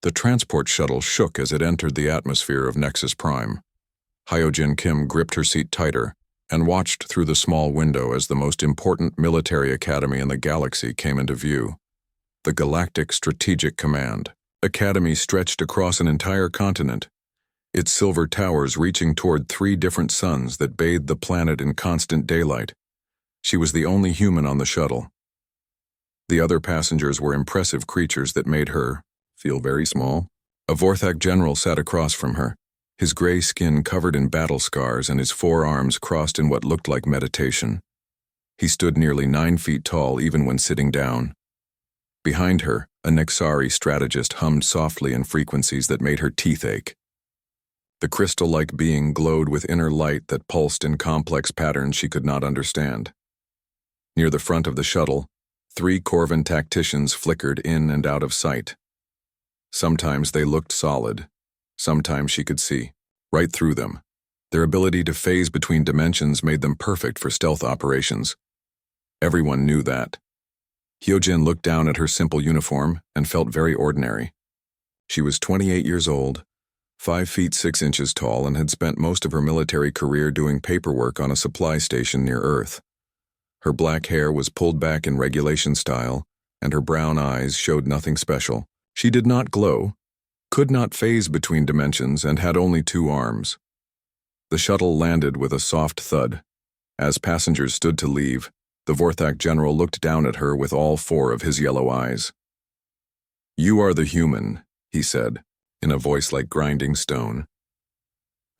The transport shuttle shook as it entered the atmosphere of Nexus Prime. Hyojin Kim gripped her seat tighter and watched through the small window as the most important military academy in the galaxy came into view. The Galactic Strategic Command Academy stretched across an entire continent, its silver towers reaching toward 3 different suns that bathed the planet in constant daylight. She was the only human on the shuttle. The other passengers were impressive creatures that made her feel very small. A Vorthak general sat across from her, his gray skin covered in battle scars and his forearms crossed in what looked like meditation. He stood nearly 9 feet tall even when sitting down. Behind her, a Nexari strategist hummed softly in frequencies that made her teeth ache. The crystal-like being glowed with inner light that pulsed in complex patterns she could not understand. Near the front of the shuttle, 3 Corvan tacticians flickered in and out of sight. Sometimes they looked solid. Sometimes she could see right through them. Their ability to phase between dimensions made them perfect for stealth operations. Everyone knew that. Hyojin looked down at her simple uniform and felt very ordinary. She was 28 years old, 5 feet 6 inches tall, and had spent most of her military career doing paperwork on a supply station near Earth. Her black hair was pulled back in regulation style, and her brown eyes showed nothing special. She did not glow, could not phase between dimensions, and had only 2 arms. The shuttle landed with a soft thud. As passengers stood to leave, the Vorthak general looked down at her with all 4 of his yellow eyes. "You are the human," he said, in a voice like grinding stone.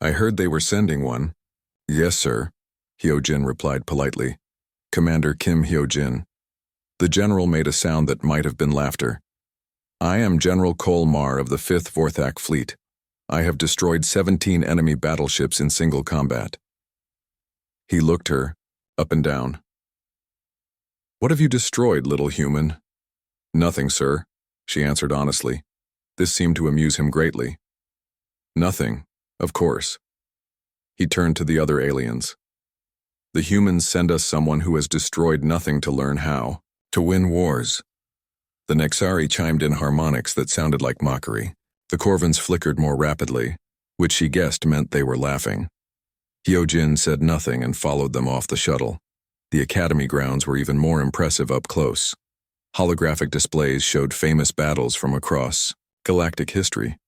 "I heard they were sending one." "Yes, sir," Hyojin replied politely. "Commander Kim Hyojin." The general made a sound that might have been laughter. "I am General Kolmar of the 5th Vorthak Fleet. I have destroyed 17 enemy battleships in single combat." He looked her up and down. "What have you destroyed, little human?" "Nothing, sir," she answered honestly. This seemed to amuse him greatly. "Nothing, of course." He turned to the other aliens. "The humans send us someone who has destroyed nothing to learn how to win wars." The Nexari chimed in harmonics that sounded like mockery. The Corvans flickered more rapidly, which she guessed meant they were laughing. Hyojin said nothing and followed them off the shuttle. The academy grounds were even more impressive up close. Holographic displays showed famous battles from across galactic history.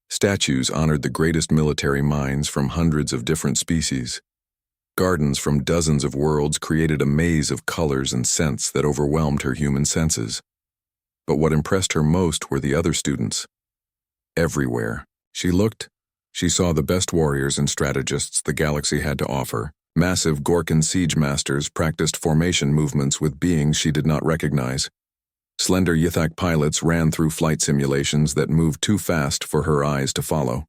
Statues honored the greatest military minds from hundreds of different species. Gardens from dozens of worlds created a maze of colors and scents that overwhelmed her human senses. But what impressed her most were the other students. Everywhere she looked, she saw the best warriors and strategists the galaxy had to offer. Massive Gorkan siege masters practiced formation movements with beings she did not recognize. Slender Yithak pilots ran through flight simulations that moved too fast for her eyes to follow.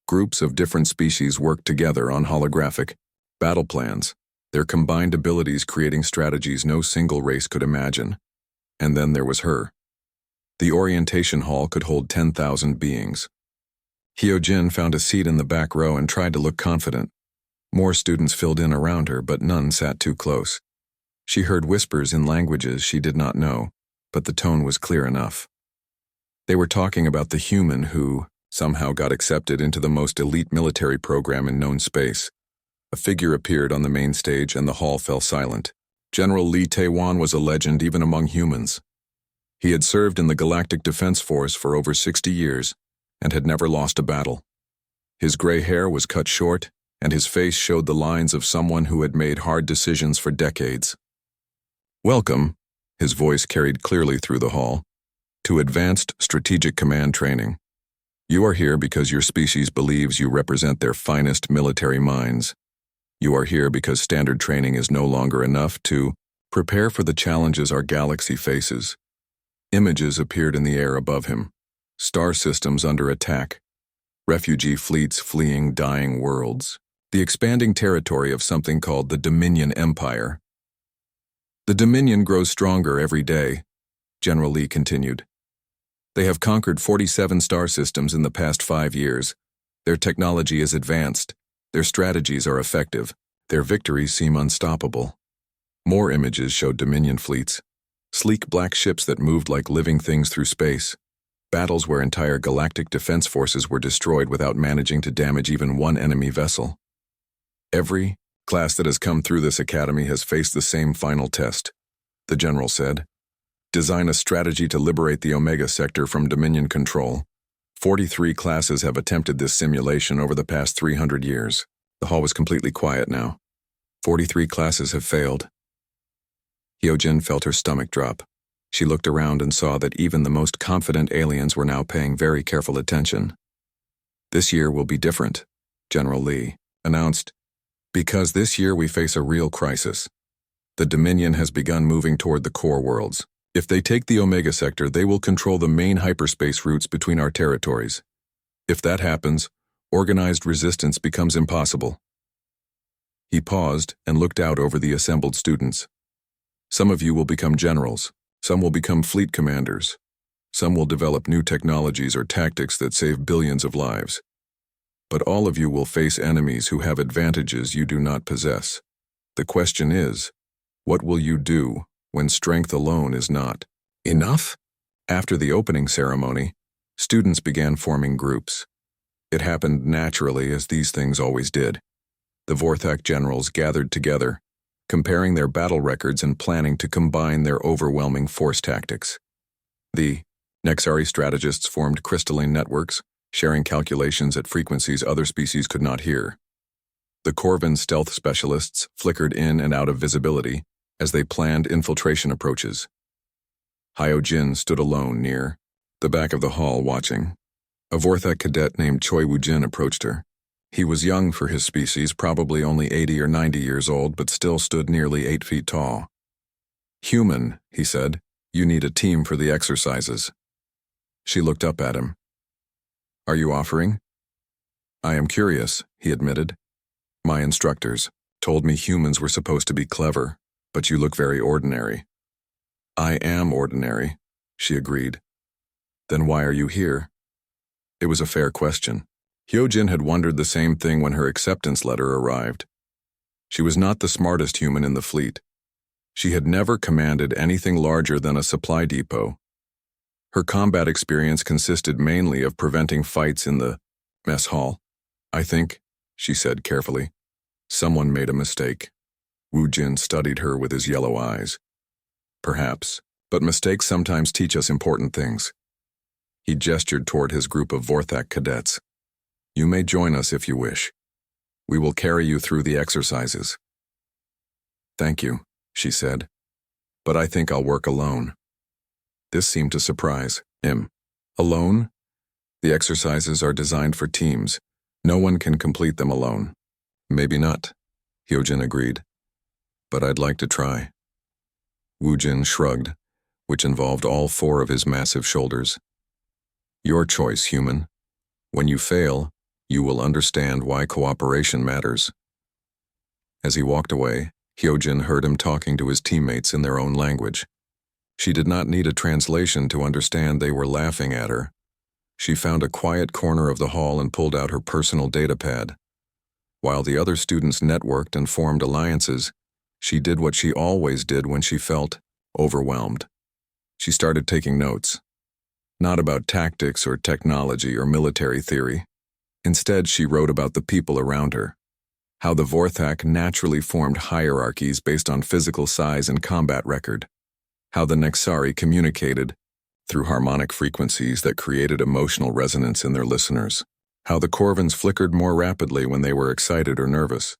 Groups of different species worked together on holographic battle plans, their combined abilities creating strategies no single race could imagine. And then there was her. The orientation hall could hold 10,000 beings. Hyojin found a seat in the back row and tried to look confident. More students filled in around her, but none sat too close. She heard whispers in languages she did not know, but the tone was clear enough. They were talking about the human who somehow got accepted into the most elite military program in known space. A figure appeared on the main stage and the hall fell silent. General Li Taewan was a legend even among humans. He had served in the Galactic Defense Force for over 60 years and had never lost a battle. His gray hair was cut short, and his face showed the lines of someone who had made hard decisions for decades. "Welcome," his voice carried clearly through the hall, "to Advanced Strategic Command Training. You are here because your species believes you represent their finest military minds. You are here because standard training is no longer enough to prepare for the challenges our galaxy faces." Images appeared in the air above him. Star systems under attack. Refugee fleets fleeing dying worlds. The expanding territory of something called the Dominion Empire. "The Dominion grows stronger every day," General Lee continued. "They have conquered 47 star systems in the past 5 years. Their technology is advanced. Their strategies are effective. Their victories seem unstoppable." More images showed Dominion fleets. Sleek black ships that moved like living things through space. Battles where entire galactic defense forces were destroyed without managing to damage even one enemy vessel. Every class that has come through this academy has faced the same final test, the general said. Design a strategy to liberate the Omega sector from Dominion control. 43 classes have attempted this simulation over the past 300 years. The hall was completely quiet now. 43 classes have failed. Hyojin felt her stomach drop. She looked around and saw that even the most confident aliens were now paying very careful attention. This year will be different, General Lee announced, because this year we face a real crisis. The Dominion has begun moving toward the core worlds. If they take the Omega sector, they will control the main hyperspace routes between our territories. If that happens, organized resistance becomes impossible. He paused and looked out over the assembled students. Some of you will become generals. Some will become fleet commanders. Some will develop new technologies or tactics that save billions of lives. But all of you will face enemies who have advantages you do not possess. The question is, what will you do when strength alone is not enough? After the opening ceremony, students began forming groups. It happened naturally, as these things always did. The Vorthak generals gathered together, comparing their battle records and planning to combine their overwhelming force tactics. The Nexari strategists formed crystalline networks, sharing calculations at frequencies other species could not hear. The Corvin stealth specialists flickered in and out of visibility as they planned infiltration approaches. Hyojin stood alone near the back of the hall watching. A Vorthak cadet named Choi Woo-jin approached her. He was young for his species, probably only 80 or 90 years old, but still stood nearly 8 feet tall. "Human," he said, "you need a team for the exercises." She looked up at him. "Are you offering?" "I am curious," he admitted. "My instructors told me humans were supposed to be clever, but you look very ordinary." "I am ordinary," she agreed. "Then why are you here?" It was a fair question. Hyojin had wondered the same thing when her acceptance letter arrived. She was not the smartest human in the fleet. She had never commanded anything larger than a supply depot. Her combat experience consisted mainly of preventing fights in the mess hall. "I think," she said carefully, "someone made a mistake." Woo-jin studied her with his yellow eyes. "Perhaps, but mistakes sometimes teach us important things." He gestured toward his group of Vorthak cadets. "You may join us if you wish. We will carry you through the exercises." "Thank you," she said, "but I think I'll work alone." This seemed to surprise him. "Alone? The exercises are designed for teams. No one can complete them alone." "Maybe not," Hyojin agreed, "but I'd like to try." Woo-jin shrugged, which involved all 4 of his massive shoulders. "Your choice, human. When you fail, you will understand why cooperation matters." As he walked away, Hyojin heard him talking to his teammates in their own language. She did not need a translation to understand they were laughing at her. She found a quiet corner of the hall and pulled out her personal datapad. While the other students networked and formed alliances, she did what she always did when she felt overwhelmed. She started taking notes. Not about tactics or technology or military theory. Instead, she wrote about the people around her. How the Vorthak naturally formed hierarchies based on physical size and combat record. How the Nexari communicated through harmonic frequencies that created emotional resonance in their listeners. How the Corvins flickered more rapidly when they were excited or nervous.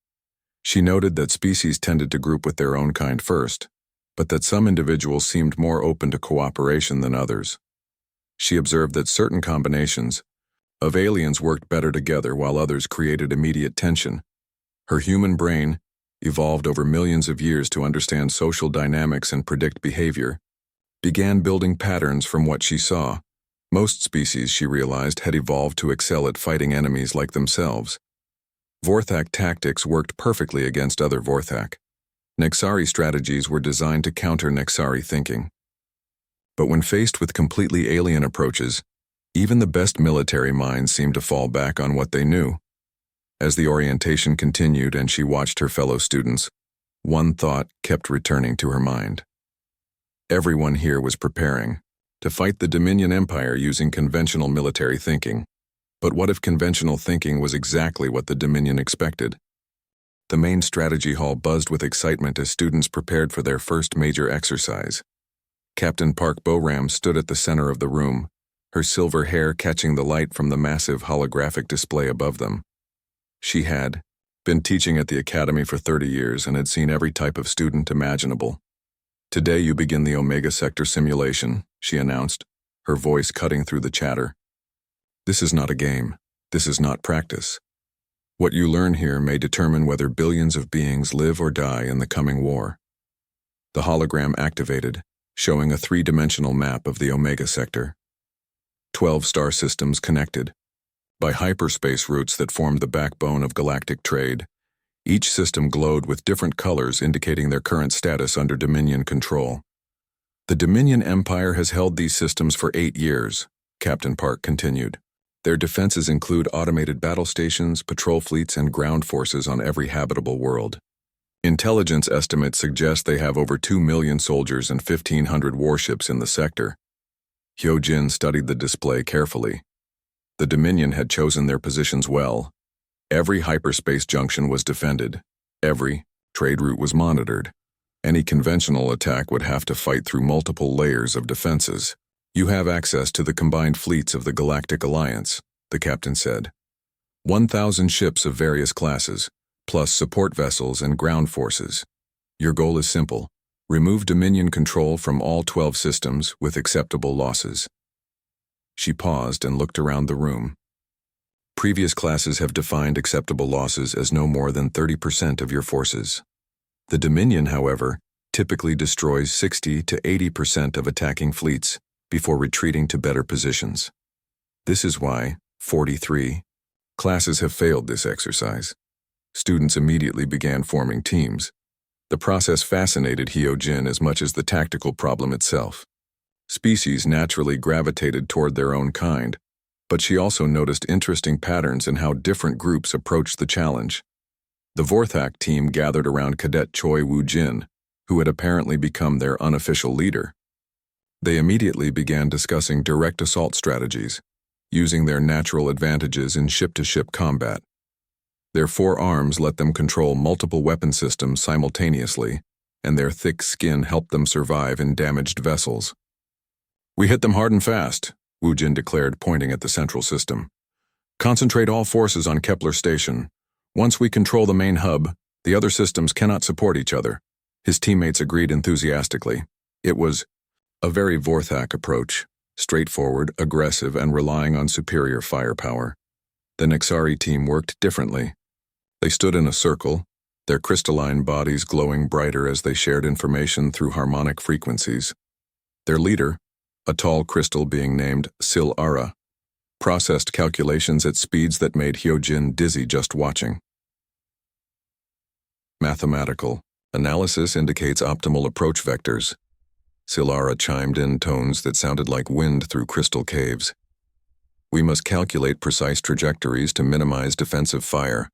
She noted that species tended to group with their own kind first, but that some individuals seemed more open to cooperation than others. She observed that certain combinations of aliens worked better together while others created immediate tension. Her human brain, evolved over millions of years to understand social dynamics and predict behavior, began building patterns from what she saw. Most species, she realized, had evolved to excel at fighting enemies like themselves. Vorthak tactics worked perfectly against other Vorthak. Nexari strategies were designed to counter Nexari thinking. But when faced with completely alien approaches, even the best military minds seemed to fall back on what they knew. As the orientation continued and she watched her fellow students, one thought kept returning to her mind. Everyone here was preparing to fight the Dominion Empire using conventional military thinking. But what if conventional thinking was exactly what the Dominion expected? The main strategy hall buzzed with excitement as students prepared for their first major exercise. Captain Park Boram stood at the center of the room, her silver hair catching the light from the massive holographic display above them. She had been teaching at the academy for 30 years and had seen every type of student imaginable. "Today you begin the Omega Sector simulation," she announced, her voice cutting through the chatter. "This is not a game. This is not practice. What you learn here may determine whether billions of beings live or die in the coming war." The hologram activated, showing a three-dimensional map of the Omega Sector. 12 star systems connected by hyperspace routes that formed the backbone of galactic trade. Each system glowed with different colors indicating their current status under Dominion control. "The Dominion Empire has held these systems for 8 years, Captain Park continued. Their defenses include automated battle stations, patrol fleets, and ground forces on every habitable world. Intelligence estimates suggest they have over 2 million soldiers and 1,500 warships in the sector." Hyojin studied the display carefully. The Dominion had chosen their positions well. Every hyperspace junction was defended. Every trade route was monitored. Any conventional attack would have to fight through multiple layers of defenses. "You have access to the combined fleets of the Galactic Alliance," the captain said. 1,000 ships of various classes, plus support vessels and ground forces. Your goal is simple: remove Dominion control from all 12 systems with acceptable losses. She paused and looked around the room. Previous classes have defined acceptable losses as no more than 30% of your forces. The Dominion, however, typically destroys 60 to 80% of attacking fleets before retreating to better positions. This is why 43 classes have failed this exercise. Students immediately began forming teams. The process fascinated Hyojin as much as the tactical problem itself. Species naturally gravitated toward their own kind, but she also noticed interesting patterns in how different groups approached the challenge. The Vorthak team gathered around Cadet Choi Woo-jin, who had apparently become their unofficial leader. They immediately began discussing direct assault strategies, using their natural advantages in ship-to-ship combat. Their 4 arms let them control multiple weapon systems simultaneously, and their thick skin helped them survive in damaged vessels. "We hit them hard and fast," Woo-jin declared, pointing at the central system. "Concentrate all forces on Kepler Station. Once we control the main hub, the other systems cannot support each other." His teammates agreed enthusiastically. It was a very Vorthak approach, straightforward, aggressive, and relying on superior firepower. The Nexari team worked differently. They stood in a circle, their crystalline bodies glowing brighter as they shared information through harmonic frequencies. Their leader, a tall crystal being named Sil-Ara, processed calculations at speeds that made Hyojin dizzy just watching. Mathematical analysis indicates optimal approach vectors. Sil-Ara chimed in tones that sounded like wind through crystal caves. "We must calculate precise trajectories to minimize defensive fire,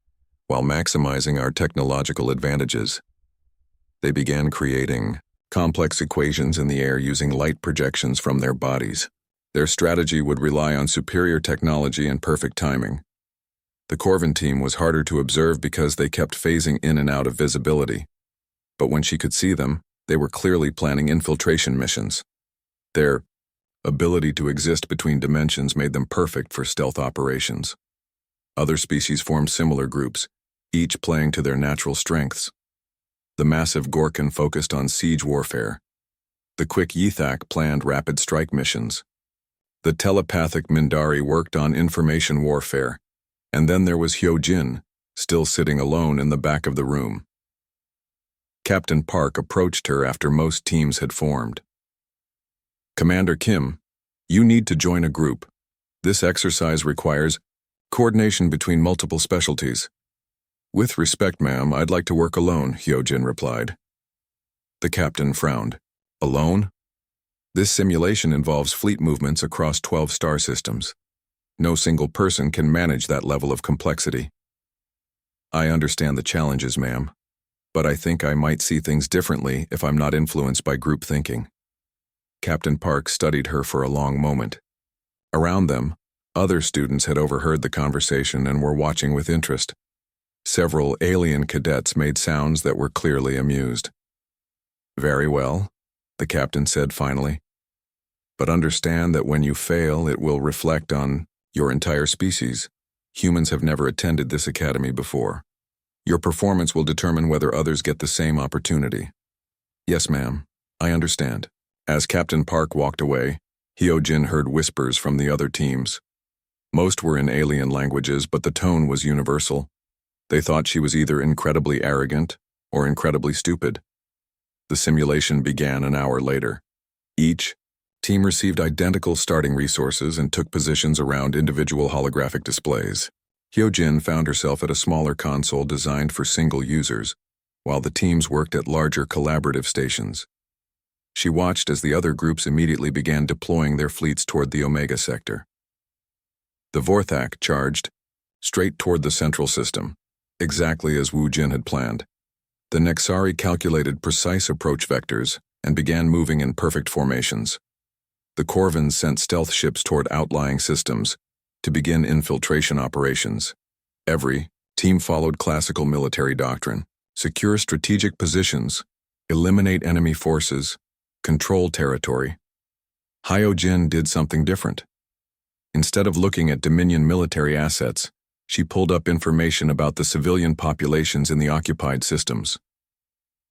while maximizing our technological advantages." They began creating complex equations in the air using light projections from their bodies. Their strategy would rely on superior technology and perfect timing. The Corvin team was harder to observe because they kept phasing in and out of visibility. But when she could see them, they were clearly planning infiltration missions. Their ability to exist between dimensions made them perfect for stealth operations. Other species formed similar groups, each playing to their natural strengths. The massive Gorkin focused on siege warfare. The quick Yithak planned rapid strike missions. The telepathic Mindari worked on information warfare. And then there was Hyojin, still sitting alone in the back of the room. Captain Park approached her after most teams had formed. "Commander Kim, you need to join a group. This exercise requires coordination between multiple specialties." "With respect, ma'am, I'd like to work alone," Hyojin replied. The captain frowned. "Alone? This simulation involves fleet movements across 12 star systems. No single person can manage that level of complexity." "I understand the challenges, ma'am, but I think I might see things differently if I'm not influenced by group thinking." Captain Park studied her for a long moment. Around them, other students had overheard the conversation and were watching with interest. Several alien cadets made sounds that were clearly amused. "Very well," the captain said finally. "But understand that when you fail, it will reflect on your entire species. Humans have never attended this academy before. Your performance will determine whether others get the same opportunity." "Yes, ma'am, I understand." As Captain Park walked away, Hyojin heard whispers from the other teams. Most were in alien languages, but the tone was universal. They thought she was either incredibly arrogant or incredibly stupid. The simulation began an hour later. Each team received identical starting resources and took positions around individual holographic displays. Hyojin found herself at a smaller console designed for single users, while the teams worked at larger collaborative stations. She watched as the other groups immediately began deploying their fleets toward the Omega sector. The Vorthak charged straight toward the central system, exactly as Wu Jin had planned. The Nexari calculated precise approach vectors and began moving in perfect formations. The Corvins sent stealth ships toward outlying systems to begin infiltration operations. Every team followed classical military doctrine: secure strategic positions, eliminate enemy forces, control territory. Hyojin did something different. Instead of looking at Dominion military assets, she pulled up information about the civilian populations in the occupied systems.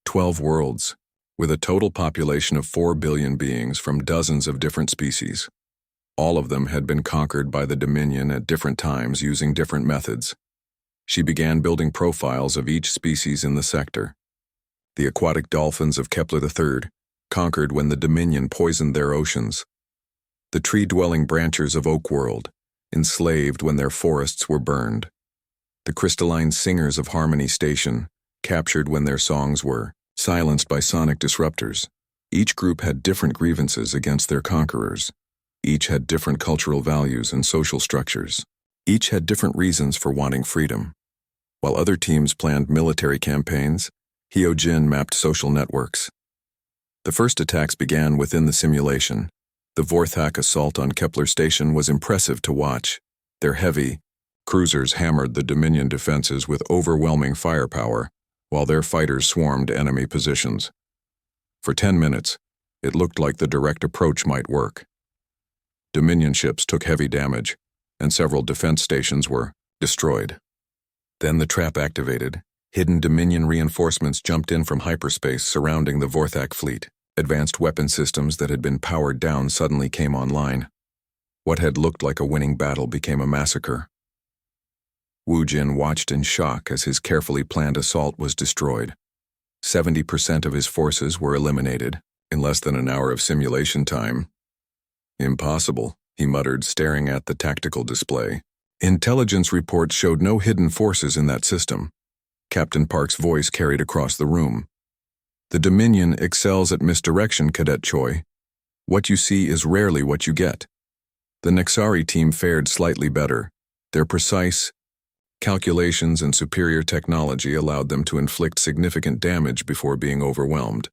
12 worlds, with a total population of 4 billion beings from dozens of different species. All of them had been conquered by the Dominion at different times using different methods. She began building profiles of each species in the sector. The aquatic dolphins of Kepler III, conquered when the Dominion poisoned their oceans. The tree-dwelling branchers of Oak World, enslaved when their forests were burned. The crystalline singers of Harmony Station, captured when their songs were silenced by sonic disruptors. Each group had different grievances against their conquerors. Each had different cultural values and social structures. Each had different reasons for wanting freedom. While other teams planned military campaigns, Hyojin mapped social networks. The first attacks began within the simulation. The Vorthak assault on Kepler Station was impressive to watch. Their heavy cruisers hammered the Dominion defenses with overwhelming firepower, while their fighters swarmed enemy positions. For 10 minutes, it looked like the direct approach might work. Dominion ships took heavy damage, and several defense stations were destroyed. Then the trap activated. Hidden Dominion reinforcements jumped in from hyperspace surrounding the Vorthak fleet. Advanced weapon systems that had been powered down suddenly came online. What had looked like a winning battle became a massacre. Wu Jin watched in shock as his carefully planned assault was destroyed. 70% of his forces were eliminated in less than an hour of simulation time. "Impossible," he muttered, staring at the tactical display. "Intelligence reports showed no hidden forces in that system." Captain Park's voice carried across the room. "The Dominion excels at misdirection, Cadet Choi. What you see is rarely what you get." The Nexari team fared slightly better. Their precise calculations and superior technology allowed them to inflict significant damage before being overwhelmed.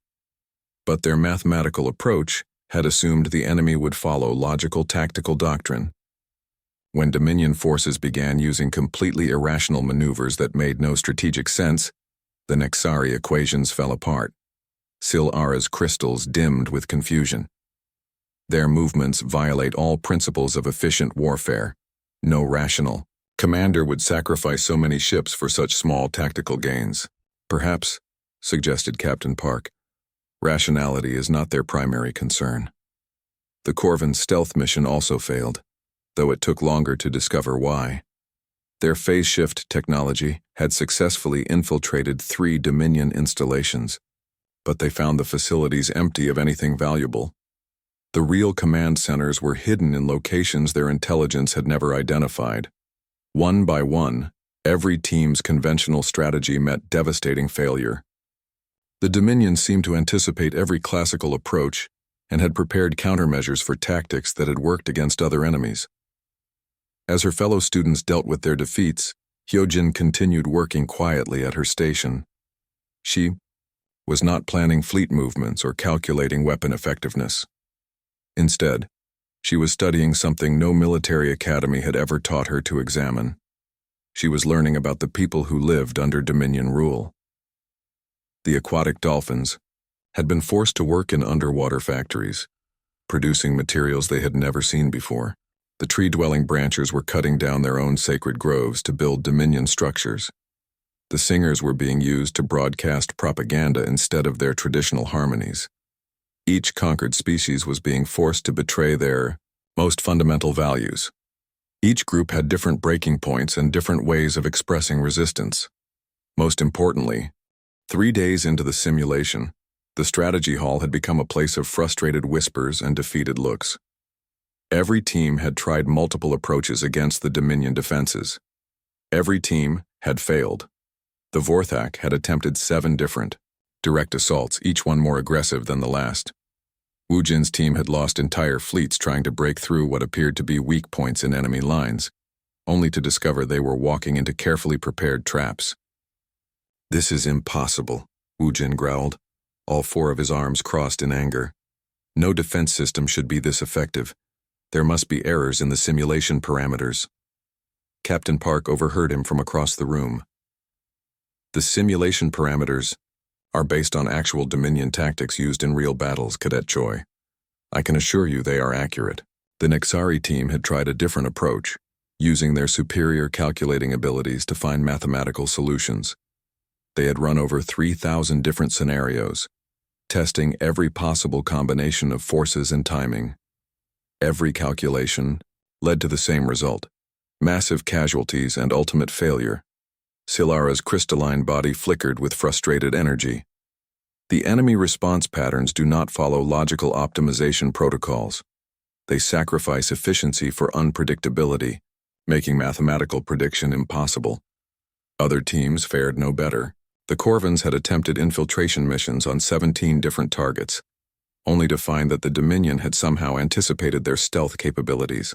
But their mathematical approach had assumed the enemy would follow logical tactical doctrine. When Dominion forces began using completely irrational maneuvers that made no strategic sense, the Nexari equations fell apart. Sil-Ara's crystals dimmed with confusion. Their movements violate all principles of efficient warfare. No rational commander would sacrifice so many ships for such small tactical gains. "Perhaps," suggested Captain Park, "rationality is not their primary concern." The Corvin stealth mission also failed, though it took longer to discover why. Their phase shift technology had successfully infiltrated 3 Dominion installations, but they found the facilities empty of anything valuable. The real command centers were hidden in locations their intelligence had never identified. One by one, every team's conventional strategy met devastating failure. The Dominion seemed to anticipate every classical approach and had prepared countermeasures for tactics that had worked against other enemies. As her fellow students dealt with their defeats, Hyojin continued working quietly at her station. She was not planning fleet movements or calculating weapon effectiveness. Instead, she was studying something no military academy had ever taught her to examine. She was learning about the people who lived under Dominion rule. The aquatic dolphins had been forced to work in underwater factories, producing materials they had never seen before. The tree-dwelling branchers were cutting down their own sacred groves to build Dominion structures. The singers were being used to broadcast propaganda instead of their traditional harmonies. Each conquered species was being forced to betray their most fundamental values. Each group had different breaking points and different ways of expressing resistance. Most importantly, 3 days into the simulation, the strategy hall had become a place of frustrated whispers and defeated looks. Every team had tried multiple approaches against the Dominion defenses. Every team had failed. The Vorthak had attempted 7 different direct assaults, each one more aggressive than the last. Wu Jin's team had lost entire fleets trying to break through what appeared to be weak points in enemy lines, only to discover they were walking into carefully prepared traps. "This is impossible," Wu Jin growled, all 4 of his arms crossed in anger. "No defense system should be this effective. There must be errors in the simulation parameters." Captain Park overheard him from across the room. "The simulation parameters are based on actual Dominion tactics used in real battles, Cadet Choi. I can assure you they are accurate." The Nexari team had tried a different approach, using their superior calculating abilities to find mathematical solutions. They had run over 3,000 different scenarios, testing every possible combination of forces and timing. Every calculation led to the same result: massive casualties and ultimate failure. Silara's crystalline body flickered with frustrated energy. The enemy response patterns do not follow logical optimization protocols. They sacrifice efficiency for unpredictability, making mathematical prediction impossible. Other teams fared no better. The Corvins had attempted infiltration missions on 17 different targets, only to find that the Dominion had somehow anticipated their stealth capabilities.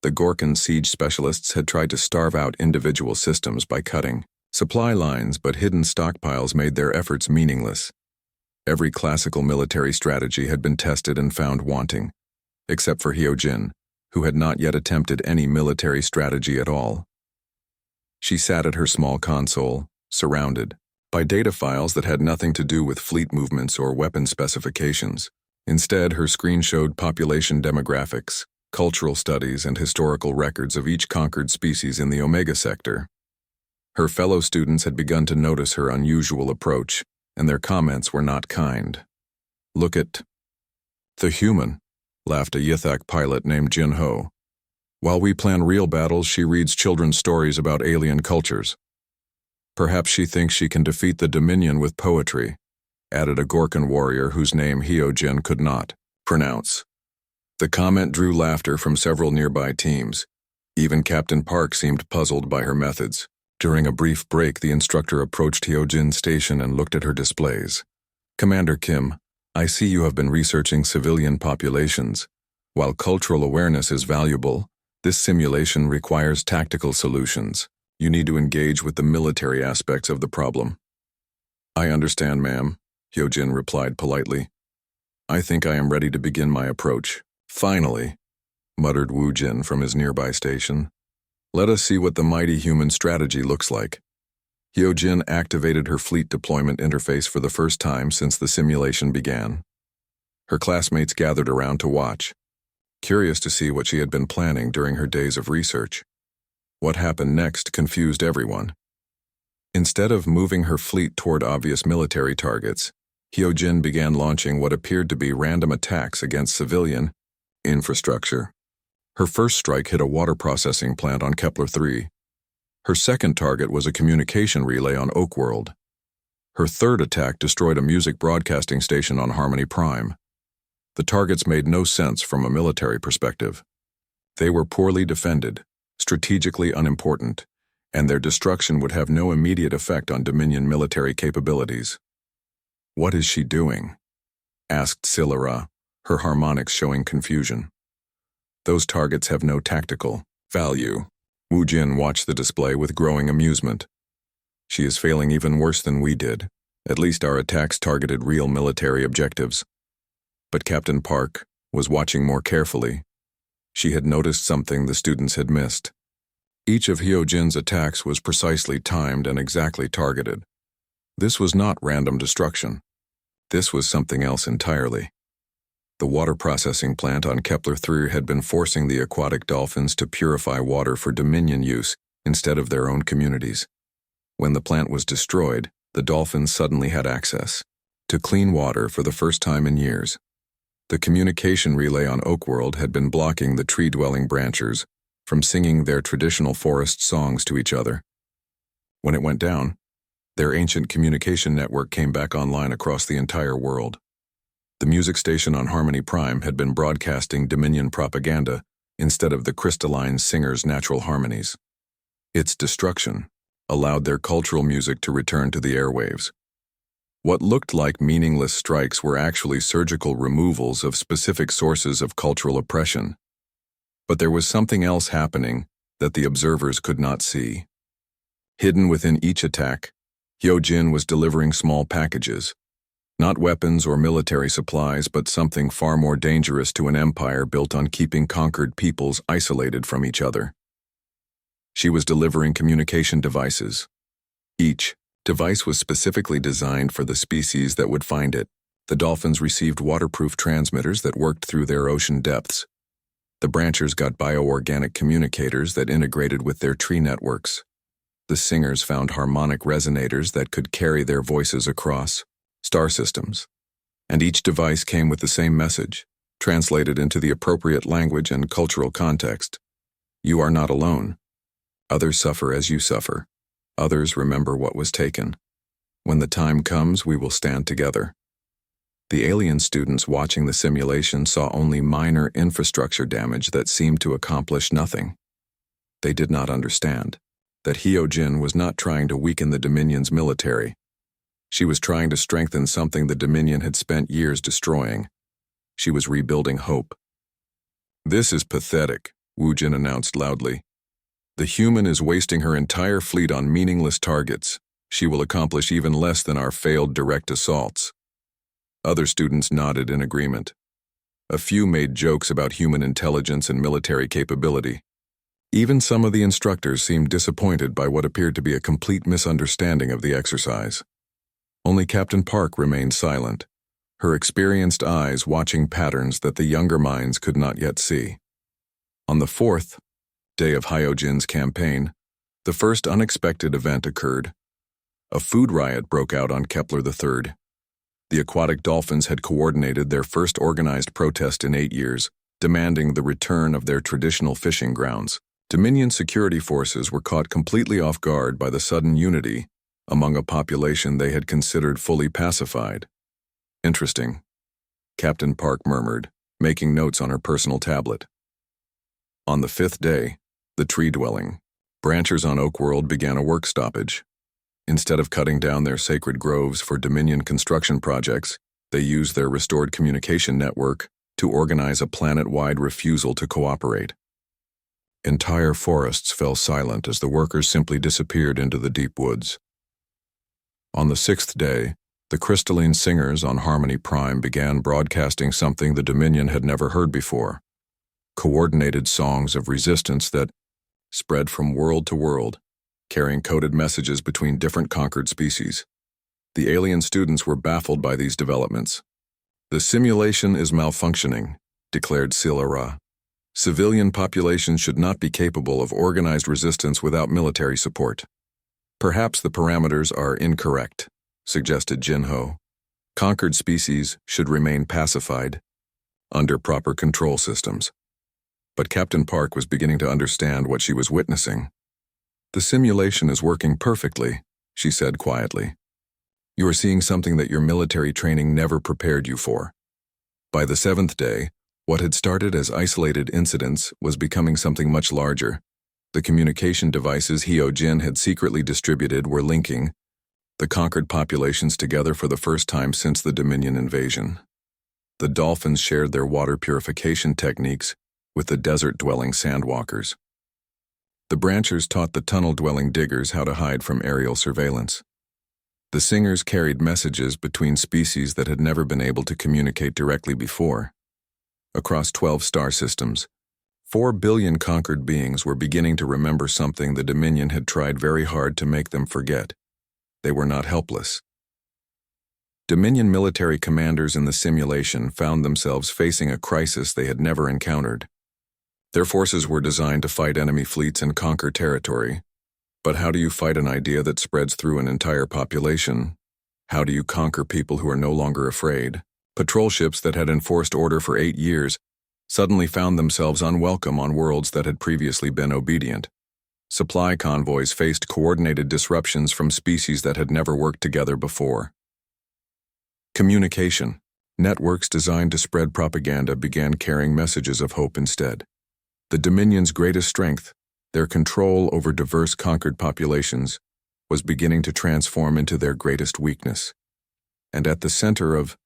The Gorkan siege specialists had tried to starve out individual systems by cutting supply lines, but hidden stockpiles made their efforts meaningless. Every classical military strategy had been tested and found wanting, except for Hyojin, who had not yet attempted any military strategy at all. She sat at her small console, surrounded by data files that had nothing to do with fleet movements or weapon specifications. Instead, her screen showed population demographics, cultural studies, and historical records of each conquered species in the Omega sector. Her fellow students had begun to notice her unusual approach, and their comments were not kind. "Look at the human," laughed a Yithak pilot named Jin Ho. "While we plan real battles, she reads children's stories about alien cultures. Perhaps she thinks she can defeat the Dominion with poetry," added a Gorkan warrior whose name Hyojin could not pronounce. The comment drew laughter from several nearby teams. Even Captain Park seemed puzzled by her methods. During a brief break, the instructor approached Hyojin's station and looked at her displays. "Commander Kim, I see you have been researching civilian populations. While cultural awareness is valuable, this simulation requires tactical solutions. You need to engage with the military aspects of the problem." "I understand, ma'am," Hyojin replied politely. "I think I am ready to begin my approach." "Finally," muttered Wu Jin from his nearby station. "Let us see what the mighty human strategy looks like." Hyojin activated her fleet deployment interface for the first time since the simulation began. Her classmates gathered around to watch, curious to see what she had been planning during her days of research. What happened next confused everyone. Instead of moving her fleet toward obvious military targets, Hyojin began launching what appeared to be random attacks against civilian infrastructure. Her first strike hit a water processing plant on Kepler-3. Her second target was a communication relay on Oakworld. Her third attack destroyed a music broadcasting station on Harmony Prime. The targets made no sense from a military perspective. They were poorly defended, strategically unimportant, and their destruction would have no immediate effect on Dominion military capabilities. "What is she doing?" asked Silara, her harmonics showing confusion. "Those targets have no tactical value." Wu Jin watched the display with growing amusement. "She is failing even worse than we did. At least our attacks targeted real military objectives." But Captain Park, was watching more carefully. She had noticed something the students had missed. Each of Hyojin's attacks was precisely timed and exactly targeted. This was not random destruction. This was something else entirely. The water processing plant on Kepler 3 had been forcing the aquatic dolphins to purify water for Dominion use instead of their own communities. When the plant was destroyed, the dolphins suddenly had access to clean water for the first time in years. The communication relay on Oakworld had been blocking the tree-dwelling branchers from singing their traditional forest songs to each other. When it went down, their ancient communication network came back online across the entire world. The music station on Harmony Prime had been broadcasting Dominion propaganda instead of the crystalline singer's natural harmonies. Its destruction allowed their cultural music to return to the airwaves. What looked like meaningless strikes were actually surgical removals of specific sources of cultural oppression. But there was something else happening that the observers could not see. Hidden within each attack, Hyojin was delivering small packages, not weapons or military supplies, but something far more dangerous to an empire built on keeping conquered peoples isolated from each other. She was delivering communication devices. Each device was specifically designed for the species that would find it. The dolphins received waterproof transmitters that worked through their ocean depths. The branchers got bioorganic communicators that integrated with their tree networks. The singers found harmonic resonators that could carry their voices across star systems. And each device came with the same message, translated into the appropriate language and cultural context. You are not alone. Others suffer as you suffer. Others remember what was taken. When the time comes, we will stand together. The alien students watching the simulation saw only minor infrastructure damage that seemed to accomplish nothing. They did not understand that Hyojin was not trying to weaken the Dominion's military. She was trying to strengthen something the Dominion had spent years destroying. She was rebuilding hope. "This is pathetic," Woojin announced loudly. "The human is wasting her entire fleet on meaningless targets. She will accomplish even less than our failed direct assaults." Other students nodded in agreement. A few made jokes about human intelligence and military capability. Even some of the instructors seemed disappointed by what appeared to be a complete misunderstanding of the exercise. Only Captain Park remained silent, her experienced eyes watching patterns that the younger minds could not yet see. On the 4th day of Hyojin's campaign, the first unexpected event occurred. A food riot broke out on Kepler III. The aquatic dolphins had coordinated their first organized protest in 8 years, demanding the return of their traditional fishing grounds. Dominion security forces were caught completely off guard by the sudden unity among a population they had considered fully pacified. "Interesting," Captain Park murmured, making notes on her personal tablet. On the 5th day, the tree-dwelling branchers on Oakworld began a work stoppage. Instead of cutting down their sacred groves for Dominion construction projects, they used their restored communication network to organize a planet-wide refusal to cooperate. Entire forests fell silent as the workers simply disappeared into the deep woods. On the 6th day, the crystalline singers on Harmony Prime began broadcasting something the Dominion had never heard before: coordinated songs of resistance that spread from world to world, carrying coded messages between different conquered species. The alien students were baffled by these developments. "The simulation is malfunctioning," declared Silera. "Civilian populations should not be capable of organized resistance without military support." "Perhaps the parameters are incorrect," suggested Jinho. "Conquered species should remain pacified under proper control systems." But Captain Park was beginning to understand what she was witnessing. "The simulation is working perfectly," she said quietly. "You are seeing something that your military training never prepared you for." By the 7th day, what had started as isolated incidents was becoming something much larger. The communication devices Hyojin had secretly distributed were linking the conquered populations together for the first time since the Dominion invasion. The dolphins shared their water purification techniques with the desert-dwelling sandwalkers. The branchers taught the tunnel-dwelling diggers how to hide from aerial surveillance. The singers carried messages between species that had never been able to communicate directly before. Across 12 star systems, 4 billion conquered beings were beginning to remember something the Dominion had tried very hard to make them forget. They were not helpless. Dominion military commanders in the simulation found themselves facing a crisis they had never encountered. Their forces were designed to fight enemy fleets and conquer territory. But how do you fight an idea that spreads through an entire population? How do you conquer people who are no longer afraid? Patrol ships that had enforced order for 8 years suddenly found themselves unwelcome on worlds that had previously been obedient. Supply convoys faced coordinated disruptions from species that had never worked together before. Communication. Networks designed to spread propaganda began carrying messages of hope instead. The Dominion's greatest strength, their control over diverse conquered populations, was beginning to transform into their greatest weakness. And at the center of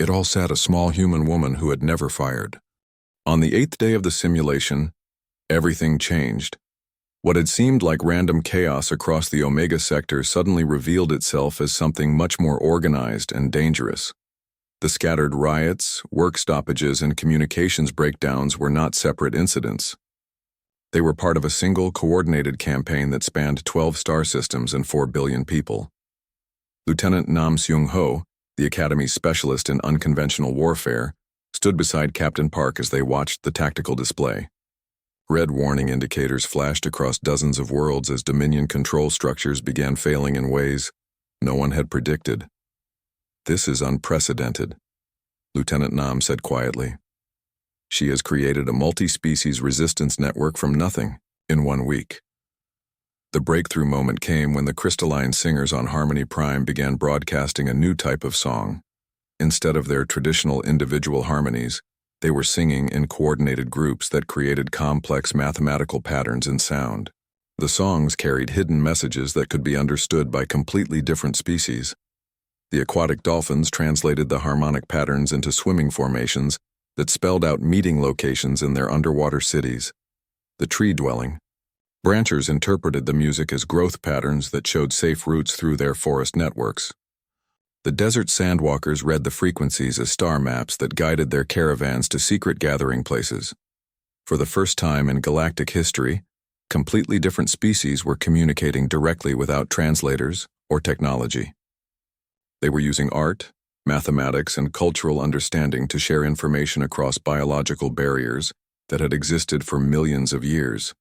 it all sat a small human woman who had never fired. On the 8th day of the simulation, everything changed. What had seemed like random chaos across the Omega sector suddenly revealed itself as something much more organized and dangerous. The scattered riots, work stoppages, and communications breakdowns were not separate incidents. They were part of a single, coordinated campaign that spanned 12 star systems and 4 billion people. Lieutenant Nam Seung-ho, the Academy's specialist in unconventional warfare, stood beside Captain Park as they watched the tactical display. Red warning indicators flashed across dozens of worlds as Dominion control structures began failing in ways no one had predicted. "This is unprecedented," Lieutenant Nam said quietly. "She has created a multi-species resistance network from nothing in 1 week." The breakthrough moment came when the crystalline singers on Harmony Prime began broadcasting a new type of song. Instead of their traditional individual harmonies, they were singing in coordinated groups that created complex mathematical patterns in sound. The songs carried hidden messages that could be understood by completely different species. The aquatic dolphins translated the harmonic patterns into swimming formations that spelled out meeting locations in their underwater cities. The tree-dwelling branchers interpreted the music as growth patterns that showed safe routes through their forest networks. The desert sandwalkers read the frequencies as star maps that guided their caravans to secret gathering places. For the first time in galactic history, completely different species were communicating directly without translators or technology. They were using art, mathematics, and cultural understanding to share information across biological barriers that had existed for millions of years.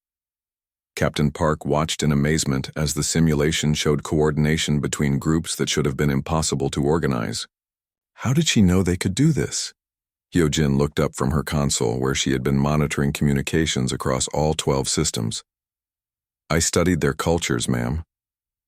Captain Park watched in amazement as the simulation showed coordination between groups that should have been impossible to organize. How did she know they could do this? Hyojin looked up from her console where she had been monitoring communications across all 12 systems. "I studied their cultures, ma'am.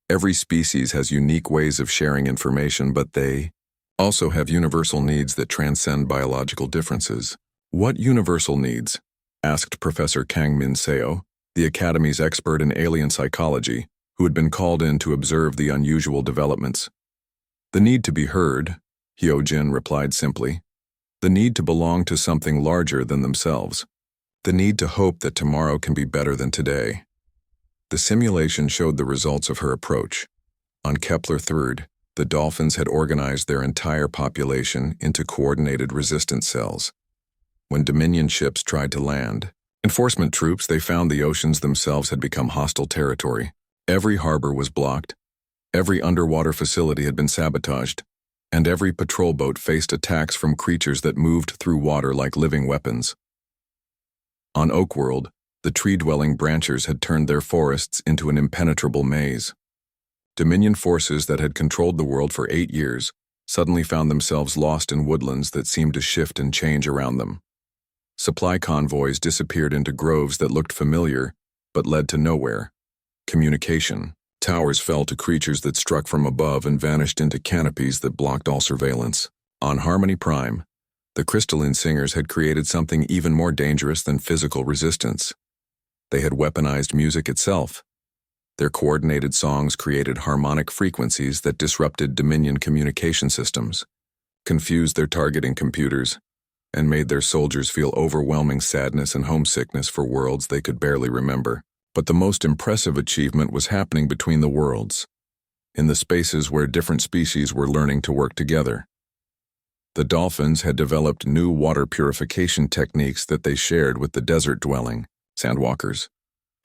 Every species has unique ways of sharing information, but they also have universal needs that transcend biological differences." "What universal needs?" asked Professor Kang Min Seo, the Academy's expert in alien psychology, who had been called in to observe the unusual developments. "The need to be heard," Hyojin replied simply. "The need to belong to something larger than themselves. The need to hope that tomorrow can be better than today." The simulation showed the results of her approach. On Kepler 3rd, the dolphins had organized their entire population into coordinated resistance cells. When Dominion ships tried to land, enforcement troops, they found the oceans themselves had become hostile territory. Every harbor was blocked, every underwater facility had been sabotaged, and every patrol boat faced attacks from creatures that moved through water like living weapons. On Oakworld, the tree-dwelling branchers had turned their forests into an impenetrable maze. Dominion forces that had controlled the world for 8 years suddenly found themselves lost in woodlands that seemed to shift and change around them. Supply convoys disappeared into groves that looked familiar, but led to nowhere. Communication towers fell to creatures that struck from above and vanished into canopies that blocked all surveillance. On Harmony Prime, the crystalline singers had created something even more dangerous than physical resistance. They had weaponized music itself. Their coordinated songs created harmonic frequencies that disrupted Dominion communication systems, confused their targeting computers, and made their soldiers feel overwhelming sadness and homesickness for worlds they could barely remember. But the most impressive achievement was happening between the worlds, in the spaces where different species were learning to work together. The dolphins had developed new water purification techniques that they shared with the desert-dwelling sandwalkers,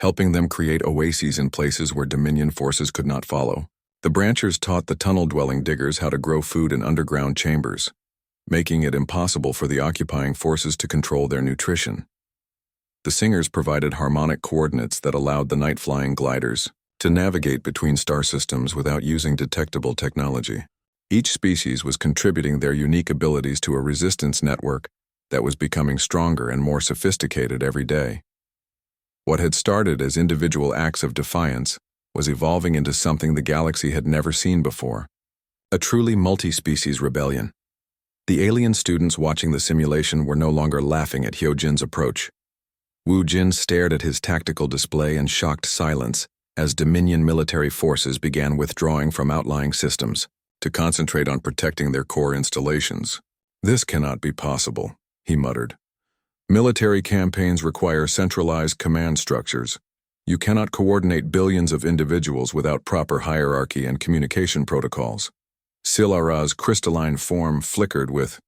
helping them create oases in places where Dominion forces could not follow. The branchers taught the tunnel-dwelling diggers how to grow food in underground chambers, making it impossible for the occupying forces to control their nutrition. The singers provided harmonic coordinates that allowed the night-flying gliders to navigate between star systems without using detectable technology. Each species was contributing their unique abilities to a resistance network that was becoming stronger and more sophisticated every day. What had started as individual acts of defiance was evolving into something the galaxy had never seen before, a truly multi-species rebellion. The alien students watching the simulation were no longer laughing at Hyojin's approach. Wu Jin stared at his tactical display in shocked silence as Dominion military forces began withdrawing from outlying systems to concentrate on protecting their core installations. "This cannot be possible," he muttered. "Military campaigns require centralized command structures. You cannot coordinate billions of individuals without proper hierarchy and communication protocols." Silara's crystalline form flickered with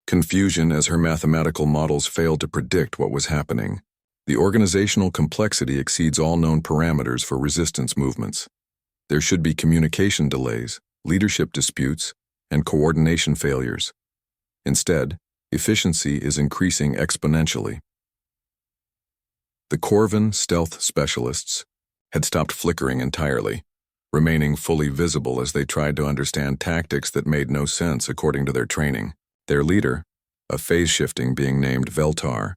confusion as her mathematical models failed to predict what was happening. The organizational complexity exceeds all known parameters for resistance movements. There should be communication delays, leadership disputes, and coordination failures. Instead, efficiency is increasing exponentially. The Corvin stealth specialists had stopped flickering entirely, remaining fully visible as they tried to understand tactics that made no sense according to their training. Their leader, a phase-shifting being named Veltar,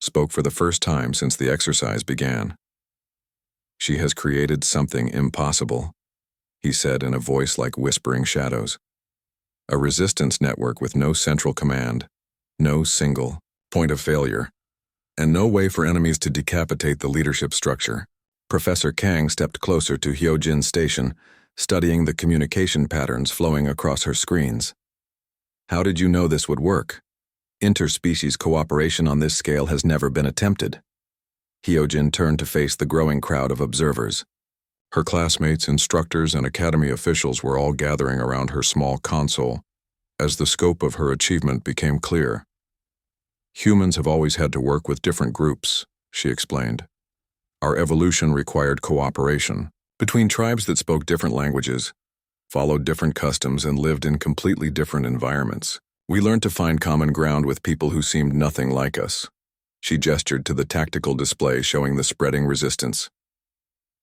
spoke for the first time since the exercise began. "She has created something impossible," he said in a voice like whispering shadows. "A resistance network with no central command, no single point of failure, and no way for enemies to decapitate the leadership structure." Professor Kang stepped closer to Hyojin's station, studying the communication patterns flowing across her screens. "How did you know this would work? Interspecies cooperation on this scale has never been attempted." Hyojin turned to face the growing crowd of observers. Her classmates, instructors, and academy officials were all gathering around her small console as the scope of her achievement became clear. "Humans have always had to work with different groups," she explained. "Our evolution required cooperation between tribes that spoke different languages, followed different customs, and lived in completely different environments. We learned to find common ground with people who seemed nothing like us." She gestured to the tactical display showing the spreading resistance.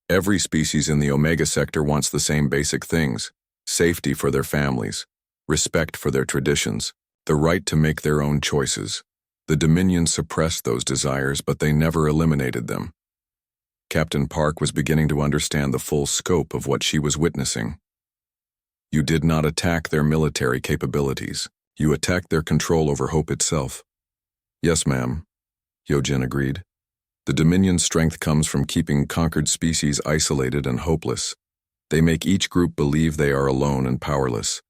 "Every species in the Omega sector wants the same basic things: safety for their families, respect for their traditions, the right to make their own choices. The Dominion suppressed those desires, but they never eliminated them." Captain Park was beginning to understand the full scope of what she was witnessing. "You did not attack their military capabilities. You attacked their control over hope itself." "Yes, ma'am," Hyojin agreed. "The Dominion's strength comes from keeping conquered species isolated and hopeless. They make each group believe they are alone and powerless.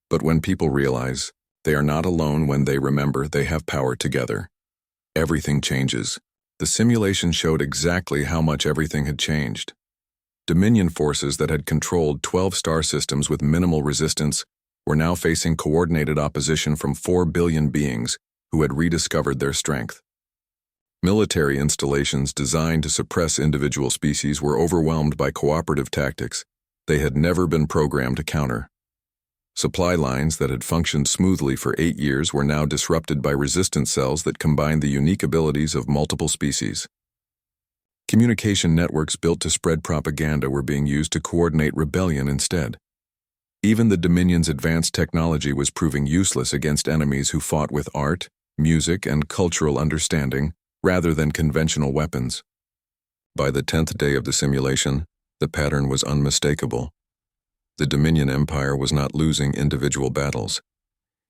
But when people realize they are not alone, when they remember they have power together, everything changes." The simulation showed exactly how much everything had changed. Dominion forces that had controlled 12 star systems with minimal resistance were now facing coordinated opposition from 4 billion beings who had rediscovered their strength. Military installations designed to suppress individual species were overwhelmed by cooperative tactics they had never been programmed to counter. Supply lines that had functioned smoothly for 8 years were now disrupted by resistance cells that combined the unique abilities of multiple species. Communication networks built to spread propaganda were being used to coordinate rebellion instead. Even the Dominion's advanced technology was proving useless against enemies who fought with art, music, and cultural understanding rather than conventional weapons. By the 10th day of the simulation, the pattern was unmistakable. The Dominion Empire was not losing individual battles.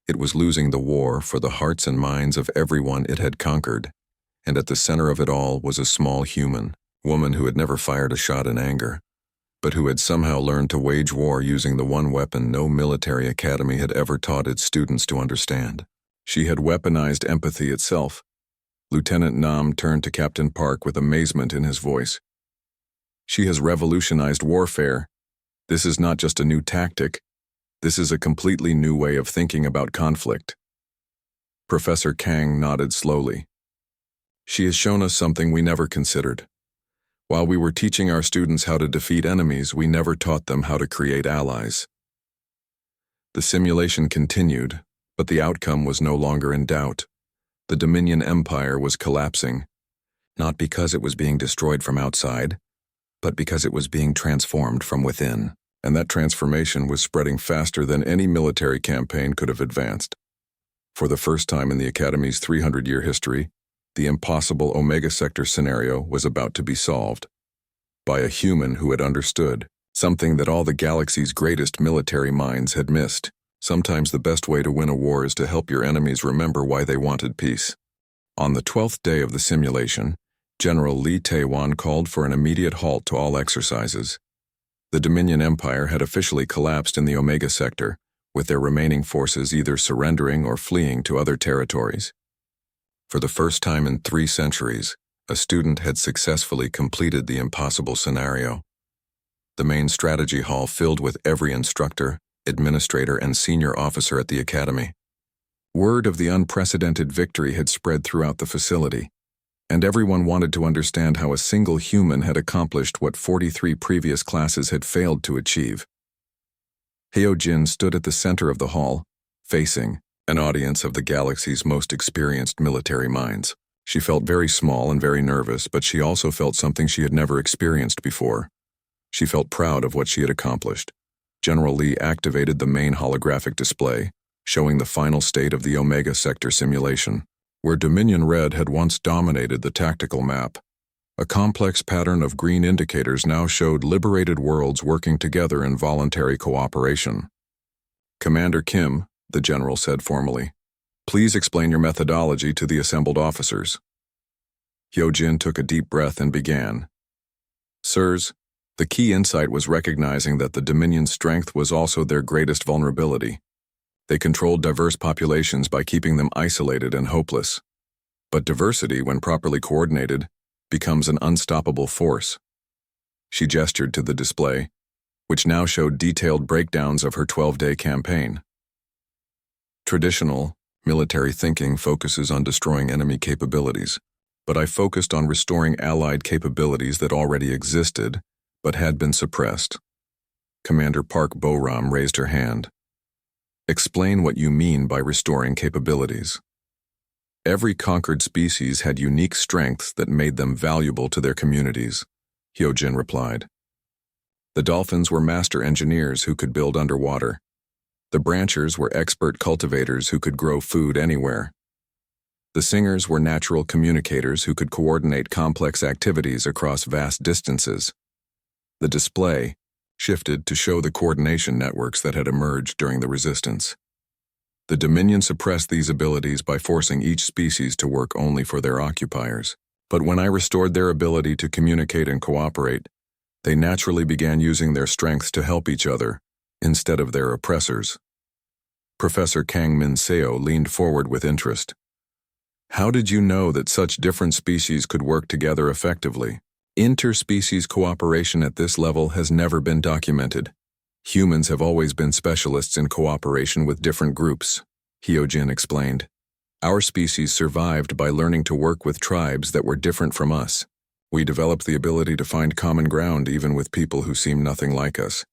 It was losing the war for the hearts and minds of everyone it had conquered, and at the center of it all was a small human woman who had never fired a shot in anger, but who had somehow learned to wage war using the one weapon no military academy had ever taught its students to understand. She had weaponized empathy itself. Lieutenant Nam turned to Captain Park with amazement in his voice. "She has revolutionized warfare. This is not just a new tactic. This is a completely new way of thinking about conflict." Professor Kang nodded slowly. She has shown us something we never considered. While we were teaching our students how to defeat enemies, we never taught them how to create allies. The simulation continued, but the outcome was no longer in doubt. The Dominion Empire was collapsing, not because it was being destroyed from outside, but because it was being transformed from within. And that transformation was spreading faster than any military campaign could have advanced. For the first time in the Academy's 300-year history, the impossible Omega Sector scenario was about to be solved. By a human who had understood, something that all the galaxy's greatest military minds had missed. Sometimes the best way to win a war is to help your enemies remember why they wanted peace. On the 12th day of the simulation, General Lee Taewan called for an immediate halt to all exercises. The Dominion Empire had officially collapsed in the Omega Sector, with their remaining forces either surrendering or fleeing to other territories. For the first time in 3 centuries, a student had successfully completed the impossible scenario. The main strategy hall filled with every instructor, administrator, and senior officer at the Academy. Word of the unprecedented victory had spread throughout the facility, and everyone wanted to understand how a single human had accomplished what 43 previous classes had failed to achieve. Hyojin stood at the center of the hall, facing an audience of the galaxy's most experienced military minds. She felt very small and very nervous, but she also felt something she had never experienced before. She felt proud of what she had accomplished. General Lee activated the main holographic display, showing the final state of the Omega Sector simulation. Where Dominion Red had once dominated the tactical map, a complex pattern of green indicators now showed liberated worlds working together in voluntary cooperation. Commander Kim, the general said formally, please explain your methodology to the assembled officers. Hyojin took a deep breath and began. Sirs, the key insight was recognizing that the Dominion's strength was also their greatest vulnerability. They controlled diverse populations by keeping them isolated and hopeless. But diversity, when properly coordinated, becomes an unstoppable force. She gestured to the display, which now showed detailed breakdowns of her 12-day campaign. Traditional, military thinking focuses on destroying enemy capabilities, but I focused on restoring allied capabilities that already existed, but had been suppressed. Commander Park Boram raised her hand. Explain what you mean by restoring capabilities. Every conquered species had unique strengths that made them valuable to their communities, Hyojin replied. The dolphins were master engineers who could build underwater. The branchers were expert cultivators who could grow food anywhere. The singers were natural communicators who could coordinate complex activities across vast distances. The display shifted to show the coordination networks that had emerged during the resistance. The Dominion suppressed these abilities by forcing each species to work only for their occupiers. But when I restored their ability to communicate and cooperate, they naturally began using their strengths to help each other, instead of their oppressors. Professor Kang Min Seo leaned forward with interest. How did you know that such different species could work together effectively? Interspecies cooperation at this level has never been documented. Humans have always been specialists in cooperation with different groups, Hyojin explained. Our species survived by learning to work with tribes that were different from us. We developed the ability to find common ground even with people who seem nothing like us.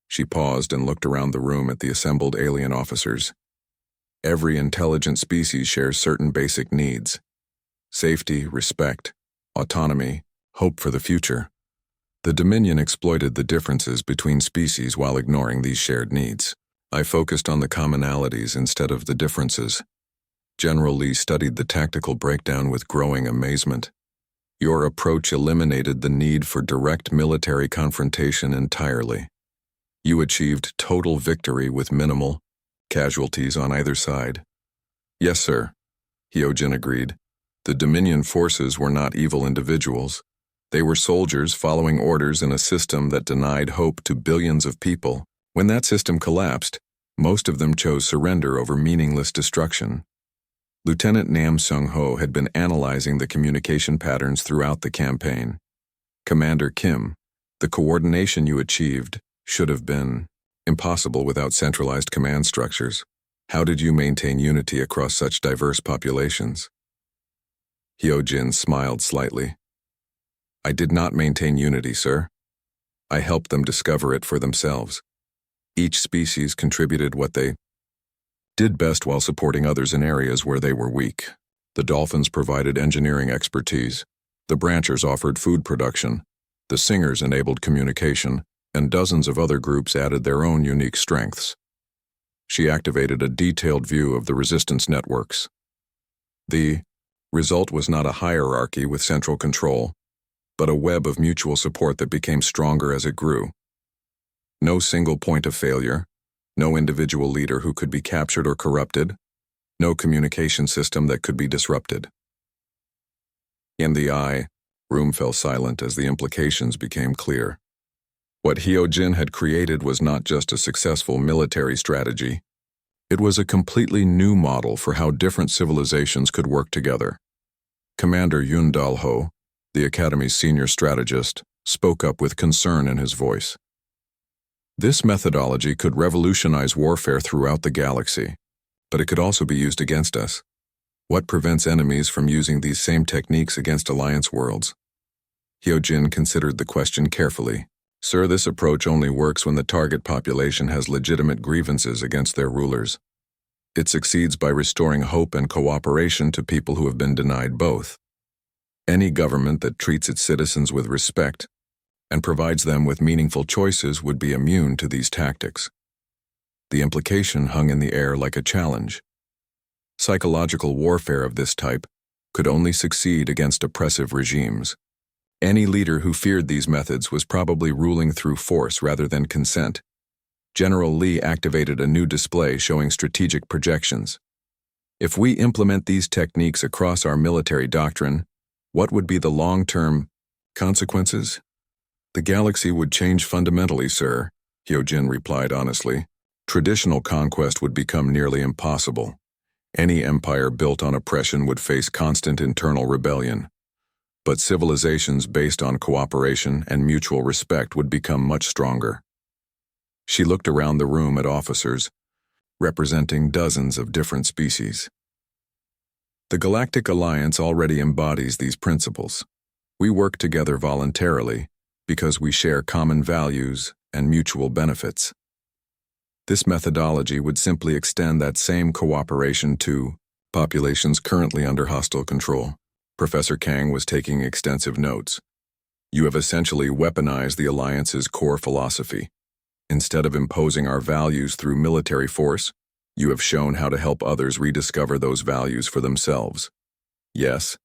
She paused and looked around the room at the assembled alien officers. Every intelligent species shares certain basic needs: safety, respect, autonomy, hope for the future. The Dominion exploited the differences between species while ignoring these shared needs. I focused on the commonalities instead of the differences. General Lee studied the tactical breakdown with growing amazement. Your approach eliminated the need for direct military confrontation entirely. You achieved total victory with minimal casualties on either side. Yes, sir, Hyojin agreed. The Dominion forces were not evil individuals. They were soldiers following orders in a system that denied hope to billions of people. When that system collapsed, most of them chose surrender over meaningless destruction. Lieutenant Nam Sung-ho had been analyzing the communication patterns throughout the campaign. Commander Kim, the coordination you achieved should have been impossible without centralized command structures. How did you maintain unity across such diverse populations? Hyojin smiled slightly. I did not maintain unity, sir. I helped them discover it for themselves. Each species contributed what they did best while supporting others in areas where they were weak. The dolphins provided engineering expertise, the branchers offered food production, the singers enabled communication, and dozens of other groups added their own unique strengths. She activated a detailed view of the resistance networks. The result was not a hierarchy with central control, but a web of mutual support that became stronger as it grew. No single point of failure, no individual leader who could be captured or corrupted, no communication system that could be disrupted. In the room fell silent as the implications became clear. What Hyojin had created was not just a successful military strategy. It was a completely new model for how different civilizations could work together. Commander Yun Dalho, the Academy's senior strategist, spoke up with concern in his voice. This methodology could revolutionize warfare throughout the galaxy, but it could also be used against us. What prevents enemies from using these same techniques against alliance worlds? Hyojin considered the question carefully. Sir, this approach only works when the target population has legitimate grievances against their rulers. It succeeds by restoring hope and cooperation to people who have been denied both. Any government that treats its citizens with respect and provides them with meaningful choices would be immune to these tactics. The implication hung in the air like a challenge. Psychological warfare of this type could only succeed against oppressive regimes. Any leader who feared these methods was probably ruling through force rather than consent. General Lee activated a new display showing strategic projections. If we implement these techniques across our military doctrine, what would be the long-term consequences? The galaxy would change fundamentally, sir, Hyojin replied honestly. Traditional conquest would become nearly impossible. Any empire built on oppression would face constant internal rebellion. But civilizations based on cooperation and mutual respect would become much stronger. She looked around the room at officers, representing dozens of different species. The Galactic Alliance already embodies these principles. We work together voluntarily because we share common values and mutual benefits. This methodology would simply extend that same cooperation to populations currently under hostile control. Professor Kang was taking extensive notes. You have essentially weaponized the Alliance's core philosophy. Instead of imposing our values through military force, you have shown how to help others rediscover those values for themselves. Yes,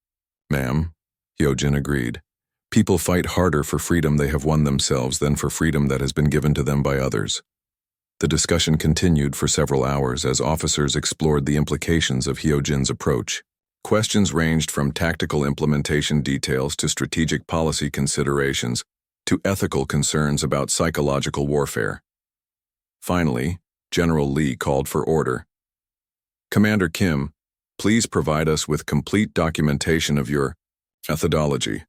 ma'am, Hyojin agreed. People fight harder for freedom they have won themselves than for freedom that has been given to them by others. The discussion continued for several hours as officers explored the implications of Hyojin's approach. Questions ranged from tactical implementation details to strategic policy considerations to ethical concerns about psychological warfare. Finally, General Lee called for order. Commander Kim, please provide us with complete documentation of your methodology.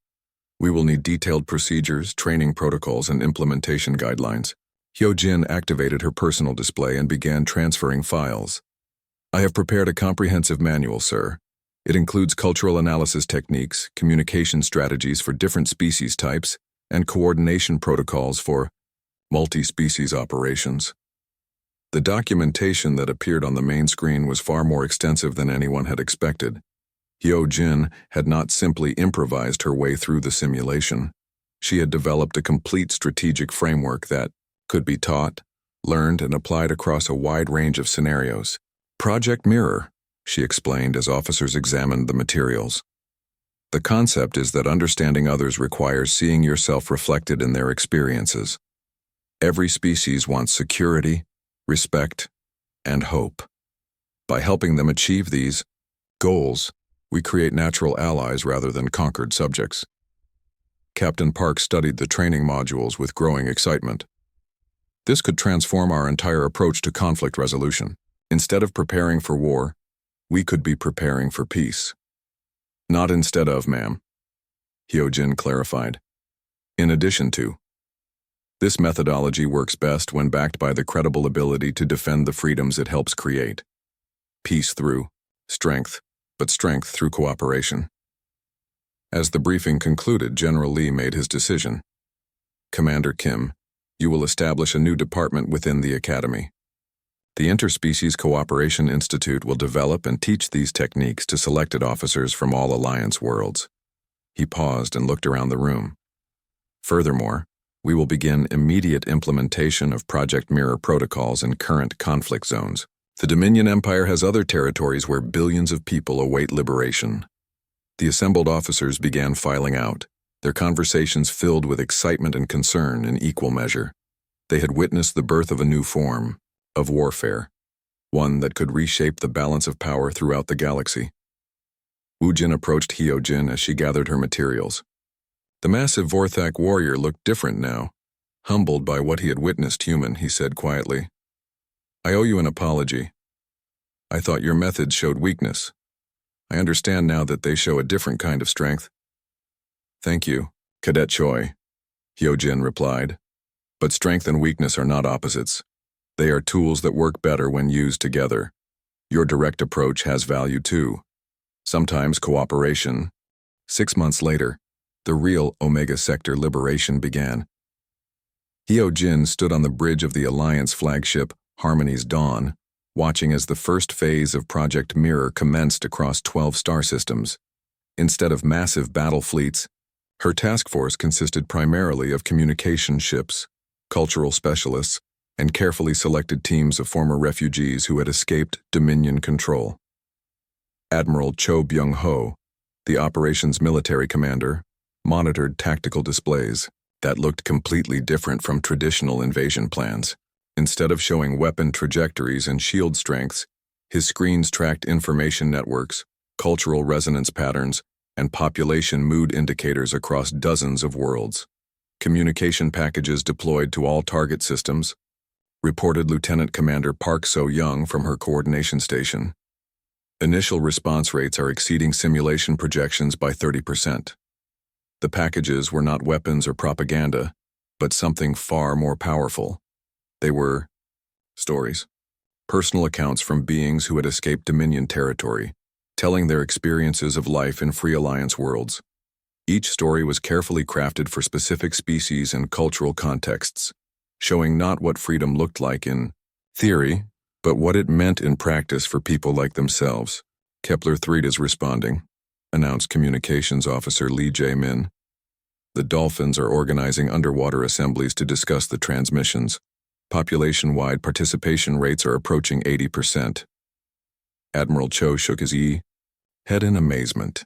We will need detailed procedures, training protocols, and implementation guidelines. Hyojin activated her personal display and began transferring files. I have prepared a comprehensive manual, sir. It includes cultural analysis techniques, communication strategies for different species types, and coordination protocols for multi-species operations. The documentation that appeared on the main screen was far more extensive than anyone had expected. Hyojin had not simply improvised her way through the simulation. She had developed a complete strategic framework that could be taught, learned, and applied across a wide range of scenarios. Project Mirror, she explained as officers examined the materials. The concept is that understanding others requires seeing yourself reflected in their experiences. Every species wants security, respect, and hope. By helping them achieve these goals, we create natural allies rather than conquered subjects. Captain Park studied the training modules with growing excitement. This could transform our entire approach to conflict resolution. Instead of preparing for war, we could be preparing for peace. Not instead of, ma'am, Hyojin clarified. In addition to, this methodology works best when backed by the credible ability to defend the freedoms it helps create. peace through strength, but strength through cooperation. As the briefing concluded, General Lee made his decision. Commander Kim, you will establish a new department within the Academy. The Interspecies Cooperation Institute will develop and teach these techniques to selected officers from all Alliance worlds. He paused and looked around the room. Furthermore, we will begin immediate implementation of Project Mirror protocols in current conflict zones. The Dominion Empire has other territories where billions of people await liberation. The assembled officers began filing out, their conversations filled with excitement and concern in equal measure. They had witnessed the birth of a new form of warfare, one that could reshape the balance of power throughout the galaxy. Wu Jin approached Hyo Jin as she gathered her materials. The massive Vorthak warrior looked different now. Humbled by what he had witnessed human, he said quietly, I owe you an apology. I thought your methods showed weakness. I understand now that they show a different kind of strength. Thank you, Cadet Choi, Hyo Jin replied. But strength and weakness are not opposites. They are tools that work better when used together. Your direct approach has value too. Sometimes cooperation. 6 months later, the real Omega Sector liberation began. Hyo Jin stood on the bridge of the Alliance flagship, Harmony's Dawn, watching as the first phase of Project Mirror commenced across 12 star systems. Instead of massive battle fleets, her task force consisted primarily of communication ships, cultural specialists, and carefully selected teams of former refugees who had escaped Dominion control. Admiral Cho Byung-ho, the operations military commander, monitored tactical displays that looked completely different from traditional invasion plans. Instead of showing weapon trajectories and shield strengths, his screens tracked information networks, cultural resonance patterns, and population mood indicators across dozens of worlds. Communication packages deployed to all target systems, reported Lieutenant Commander Park So-young from her coordination station. Initial response rates are exceeding simulation projections by 30%. The packages were not weapons or propaganda, but something far more powerful. They were stories, personal accounts from beings who had escaped Dominion territory, telling their experiences of life in Free Alliance worlds. Each story was carefully crafted for specific species and cultural contexts, showing not what freedom looked like in theory, but what it meant in practice for people like themselves. Kepler-3 is responding, announced Communications Officer Lee Jae-min. The Dolphins are organizing underwater assemblies to discuss the transmissions. Population-wide participation rates are approaching 80%. Admiral Cho shook his head in amazement.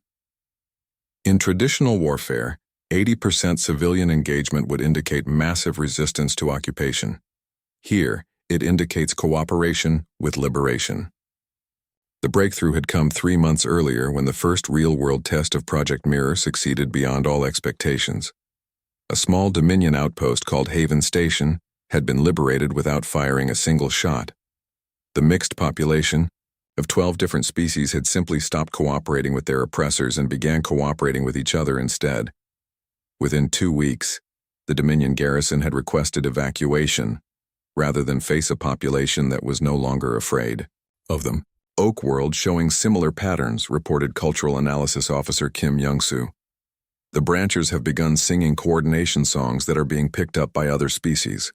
In traditional warfare, 80% civilian engagement would indicate massive resistance to occupation. Here, it indicates cooperation with liberation. The breakthrough had come 3 months earlier when the first real-world test of Project Mirror succeeded beyond all expectations. A small Dominion outpost called Haven Station had been liberated without firing a single shot. The mixed population of 12 different species had simply stopped cooperating with their oppressors and began cooperating with each other instead. Within 2 weeks, the Dominion garrison had requested evacuation, rather than face a population that was no longer afraid of them. Oak World showing similar patterns, reported Cultural Analysis Officer Kim Young-soo. The branchers have begun singing coordination songs that are being picked up by other species.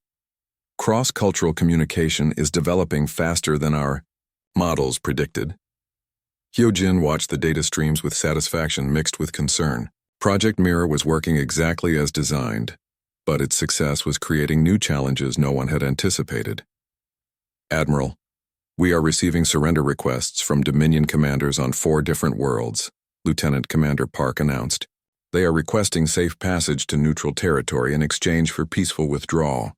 Cross-cultural communication is developing faster than our models predicted. Hyo Jin watched the data streams with satisfaction mixed with concern. Project Mirror was working exactly as designed, but its success was creating new challenges no one had anticipated. Admiral, we are receiving surrender requests from Dominion commanders on 4 different worlds, Lieutenant Commander Park announced. They are requesting safe passage to neutral territory in exchange for peaceful withdrawal.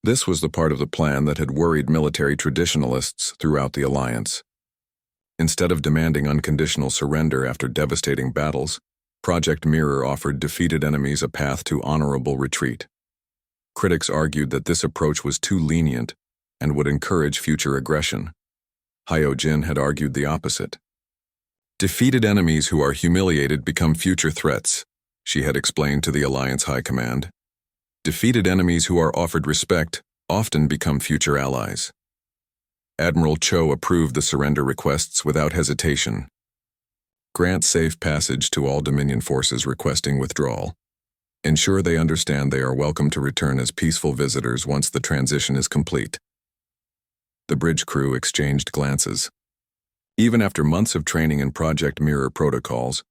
This was the part of the plan that had worried military traditionalists throughout the Alliance. Instead of demanding unconditional surrender after devastating battles, Project Mirror offered defeated enemies a path to honorable retreat. Critics argued that this approach was too lenient and would encourage future aggression. Hyo Jin had argued the opposite. Defeated enemies who are humiliated become future threats, she had explained to the Alliance High Command. Defeated enemies who are offered respect often become future allies. Admiral Cho approved the surrender requests without hesitation. Grant safe passage to all Dominion forces requesting withdrawal. Ensure they understand they are welcome to return as peaceful visitors once the transition is complete. The bridge crew exchanged glances. Even after months of training in Project Mirror protocols,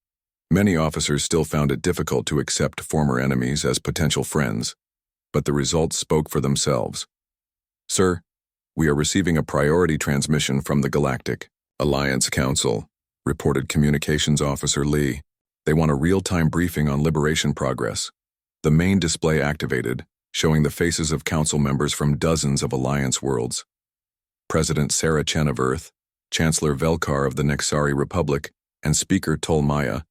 many officers still found it difficult to accept former enemies as potential friends, but the results spoke for themselves. Sir, we are receiving a priority transmission from the Galactic Alliance Council, reported Communications Officer Lee. They want a real-time briefing on liberation progress. The main display activated, showing the faces of council members from dozens of Alliance worlds. President Sarah Chen of Earth, Chancellor Velkar of the Nexari Republic, and Speaker Tolmaya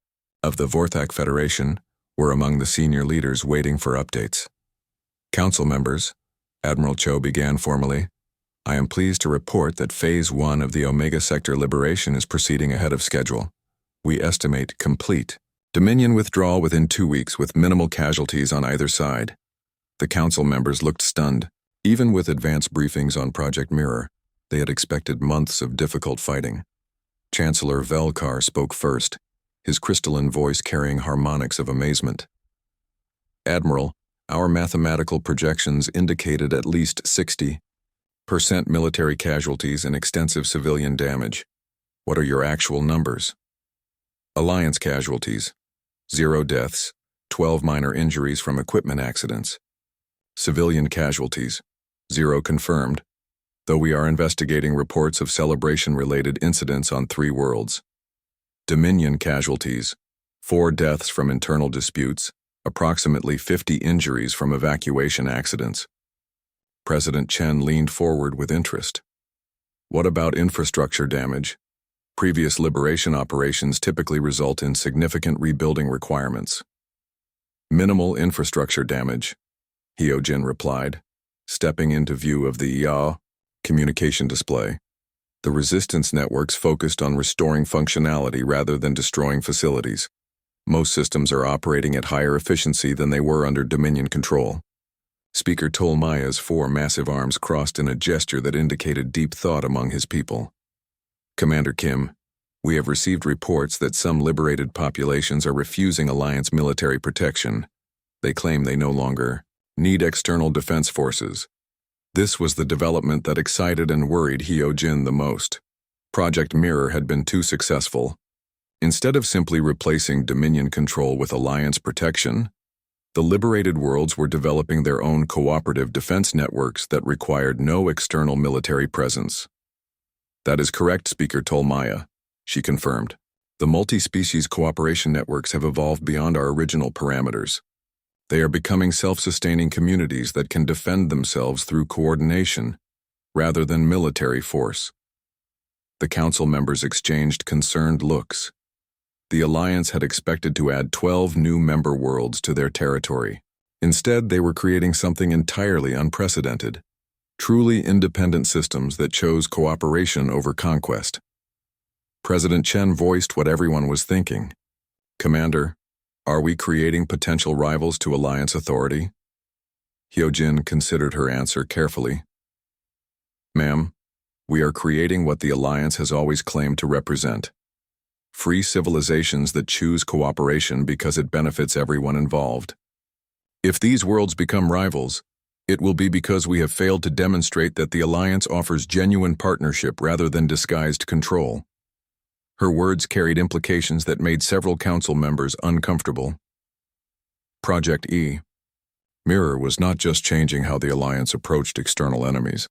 of the Vorthak Federation were among the senior leaders waiting for updates. Council members, Admiral Cho began formally, I am pleased to report that Phase 1 of the Omega Sector liberation is proceeding ahead of schedule. We estimate complete Dominion withdrawal within 2 weeks with minimal casualties on either side. The council members looked stunned. Even with advanced briefings on Project Mirror, they had expected months of difficult fighting. Chancellor Velkar spoke first, his crystalline voice carrying harmonics of amazement. Admiral, our mathematical projections indicated at least 60% military casualties and extensive civilian damage. What are your actual numbers? Alliance casualties, 0 deaths, 12 minor injuries from equipment accidents. Civilian casualties, 0 confirmed, though we are investigating reports of celebration-related incidents on 3 worlds. Dominion casualties, 4 deaths from internal disputes, approximately 50 injuries from evacuation accidents. President Chen leaned forward with interest. What about infrastructure damage? Previous liberation operations typically result in significant rebuilding requirements. Minimal infrastructure damage, Hyojin replied, stepping into view of the YA communication display. The resistance networks focused on restoring functionality rather than destroying facilities. Most systems are operating at higher efficiency than they were under Dominion control. Speaker Tolmaya's 4 massive arms crossed in a gesture that indicated deep thought among his people. Commander Kim, we have received reports that some liberated populations are refusing Alliance military protection. They claim they no longer need external defense forces. This was the development that excited and worried Hyojin the most. Project Mirror had been too successful. Instead of simply replacing Dominion control with Alliance protection, the liberated worlds were developing their own cooperative defense networks that required no external military presence. That is correct, Speaker Tolmaya, she confirmed. The multi-species cooperation networks have evolved beyond our original parameters. They are becoming self-sustaining communities that can defend themselves through coordination, rather than military force. The council members exchanged concerned looks. The Alliance had expected to add 12 new member worlds to their territory. Instead, they were creating something entirely unprecedented. Truly independent systems that chose cooperation over conquest. President Chen voiced what everyone was thinking. Commander, are we creating potential rivals to Alliance authority? Hyojin considered her answer carefully. Ma'am, we are creating what the Alliance has always claimed to represent. Free civilizations that choose cooperation because it benefits everyone involved. If these worlds become rivals, it will be because we have failed to demonstrate that the Alliance offers genuine partnership rather than disguised control. Her words carried implications that made several council members uncomfortable. Project E. Mirror was not just changing how the Alliance approached external enemies.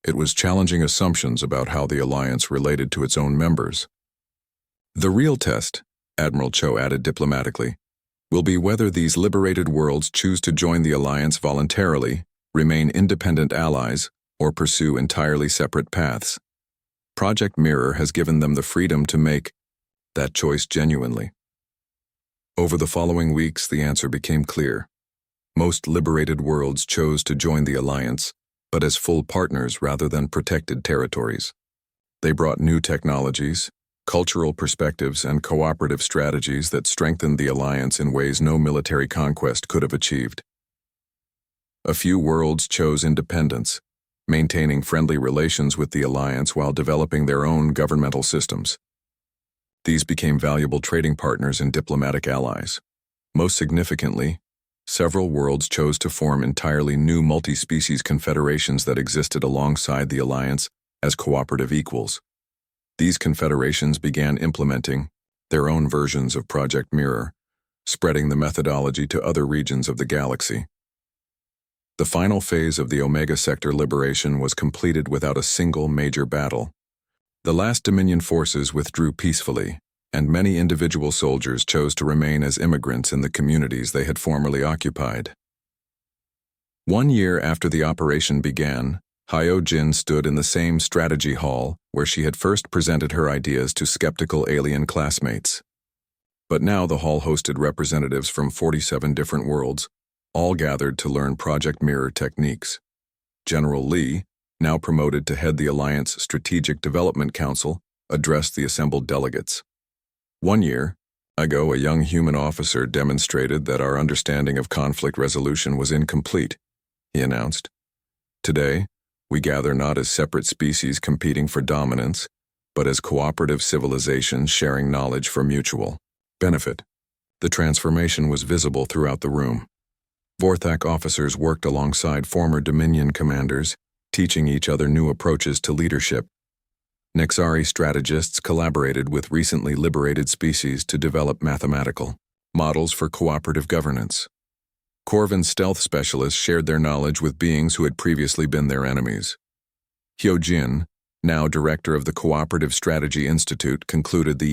It was challenging assumptions about how the Alliance related to its own members. The real test, Admiral Cho added diplomatically, will be whether these liberated worlds choose to join the Alliance voluntarily, remain independent allies, or pursue entirely separate paths. Project Mirror has given them the freedom to make that choice genuinely. Over the following weeks, the answer became clear. Most liberated worlds chose to join the Alliance, but as full partners rather than protected territories. They brought new technologies, cultural perspectives, and cooperative strategies that strengthened the Alliance in ways no military conquest could have achieved. A few worlds chose independence, maintaining friendly relations with the Alliance while developing their own governmental systems. These became valuable trading partners and diplomatic allies. Most significantly, several worlds chose to form entirely new multi-species confederations that existed alongside the Alliance as cooperative equals. These confederations began implementing their own versions of Project Mirror, spreading the methodology to other regions of the galaxy. The final phase of the Omega Sector liberation was completed without a single major battle. The last Dominion forces withdrew peacefully, and many individual soldiers chose to remain as immigrants in the communities they had formerly occupied. 1 year after the operation began, Hyo-Jin stood in the same strategy hall where she had first presented her ideas to skeptical alien classmates. But now the hall hosted representatives from 47 different worlds, all gathered to learn Project Mirror techniques. General Lee, now promoted to head the Alliance Strategic Development Council, addressed the assembled delegates. 1 year ago, a young human officer demonstrated that our understanding of conflict resolution was incomplete, he announced. Today, we gather not as separate species competing for dominance, but as cooperative civilizations sharing knowledge for mutual benefit. The transformation was visible throughout the room. Vorthak officers worked alongside former Dominion commanders, teaching each other new approaches to leadership. Nexari strategists collaborated with recently liberated species to develop mathematical models for cooperative governance. Corvin stealth specialists shared their knowledge with beings who had previously been their enemies. Hyo-Jin, now director of the Cooperative Strategy Institute, concluded the